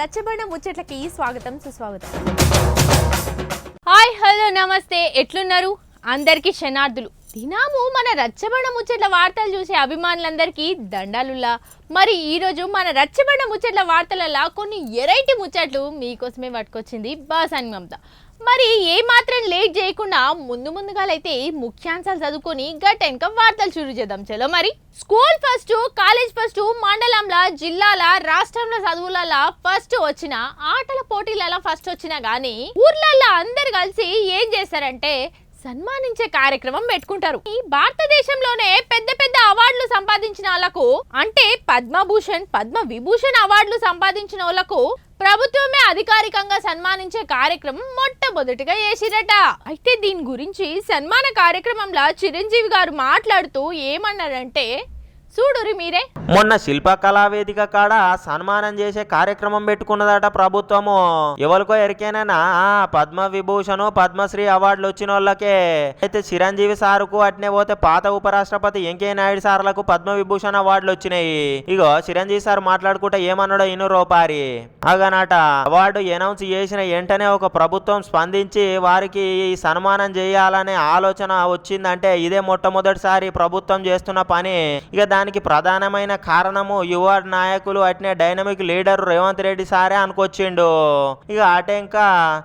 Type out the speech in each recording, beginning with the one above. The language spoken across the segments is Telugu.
రచ్చబండ ముచ్చట్లకి స్వాగతం సుస్వాగతం. హాయ్ హలో నమస్తే, ఎట్లున్నారు? అందరికీ శనార్థులు. దినాము మన రచ్చబండ ముచ్చట్ల వార్తలు చూసే అభిమానులందరికీ దండాలుల్లా. మరి ఈరోజు మన రచ్చబండ ముచ్చట్ల వార్తలలో కొన్ని ఎరైటీ ముచ్చట్లు మీకోసమే పట్టుకొచ్చింది బాసాని మమత. మరి ఏమాత్రం లేట్ చేయకుండా ముందుగాలైతే ముఖ్యాంశాలు చదువుకొని గట్టెనక వార్తలు షురూ చేద్దాం. చలో మరి. స్కూల్ ఫస్ట్, కాలేజ్ ఫస్ట్, మండలంలో, జిల్లాల, రాష్ట్రంలో చదువులలో ఫస్ట్ వచ్చిన, ఆటల పోటీలలో ఫస్ట్ వచ్చినా గానీ ఊర్లలో అందరు కలిసి ఏం చేస్తారంటే సన్మానించే కార్యక్రమం పెట్టుకుంటారు. ఈ భారతదేశంలోనే పెద్ద పెద్ద అవార్డులు సంపాదించిన వాళ్ళకు, అంటే పద్మభూషణ్, పద్మ విభూషణ్ అవార్డులు సంపాదించిన వాళ్ళకు ప్రభుత్వమే అధికారికంగా సన్మానించే కార్యక్రమం మొట్టమొదటిగా చేసిరట. అయితే దీని గురించి సన్మాన కార్యక్రమంలో చిరంజీవి గారు మాట్లాడుతూ ఏమన్నారంటే చూడురి మీరే. మొన్న శిల్పకళా వేదిక కాడ సన్మానం చేసే కార్యక్రమం పెట్టుకున్నదట ప్రభుత్వము. ఎవరికో ఎరికేనా పద్మ విభూషణ్, పద్మశ్రీ అవార్డులు వచ్చిన వాళ్ళకే. అయితే చిరంజీవి సారుకు అట్నే పోతే పాత ఉపరాష్ట్రపతి వెంకయ్య నాయుడు సార్లకు పద్మ విభూషణ్ అవార్డులు వచ్చినాయి. ఇగో చిరంజీవి సార్ మాట్లాడుకుంటే ఏమన్నాడో ఇను రూపారి అగనట. అవార్డు అనౌన్స్ చేసిన వెంటనే ఒక ప్రభుత్వం స్పందించి వారికి ఈ సన్మానం చేయాలనే ఆలోచన వచ్చిందంటే ఇదే మొట్టమొదటిసారి ప్రభుత్వం చేస్తున్న పని. ఇక దానికి ప్రధానమైన కారణము యువ నాయకులు అట్నే డైనమిక్ లీడర్ రేవంత్ రెడ్డి సారే అనుకొచ్చిండు. ఇక అటెంక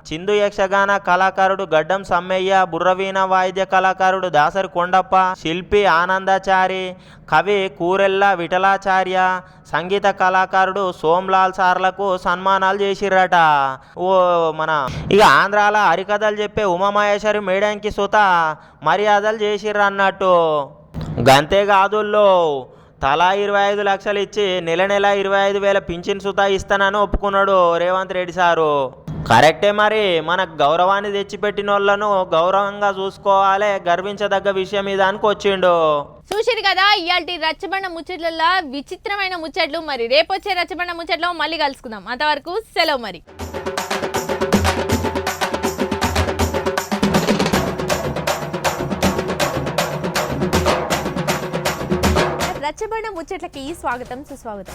చిందు యక్షగాన కళాకారుడు గడ్డం సమ్మయ్య, బుర్రవీణ వాయిద్య కళాకారుడు దాసరి కొండప్ప, శిల్పి ఆనందాచారి, కవి కూరెల్ల విఠలాచార్య, సంగీత కళాకారుడు సోమ్లాల్ సార్లకు సన్మానాలు చేసిర్రట. ఇక ఆంధ్రాల హరికథలు చెప్పే ఉమామహేశ్వరి మేడంకి సుత మర్యాదలు చేసిర్రు అన్నట్టు. గంతేకాదుల్లో తలా 25 లక్షలు ఇచ్చి నెల 25,000 పింఛన్ సుతా ఇస్తానని ఒప్పుకున్నాడు రేవంత్ రెడ్డి సారు. కరెక్టే. మరి మనకు గౌరవాన్ని తెచ్చిపెట్టిన వాళ్ళను గౌరవంగా చూసుకోవాలి, గర్వించదగ్గ విషయం మీద వచ్చిండు. చూసిరు కదా ఇయాల్టి రచ్చబండ ముచ్చట్లలో విచిత్రమైన ముచ్చట్లు. మరి రేపొచ్చే రచ్చబండ ముచ్చట్లో మళ్ళీ కలుసుకుందాం. అంతవరకు సెలవు మరి. రచ్చబండ ముచ్చట్లకి స్వాగతం సుస్వాగతం.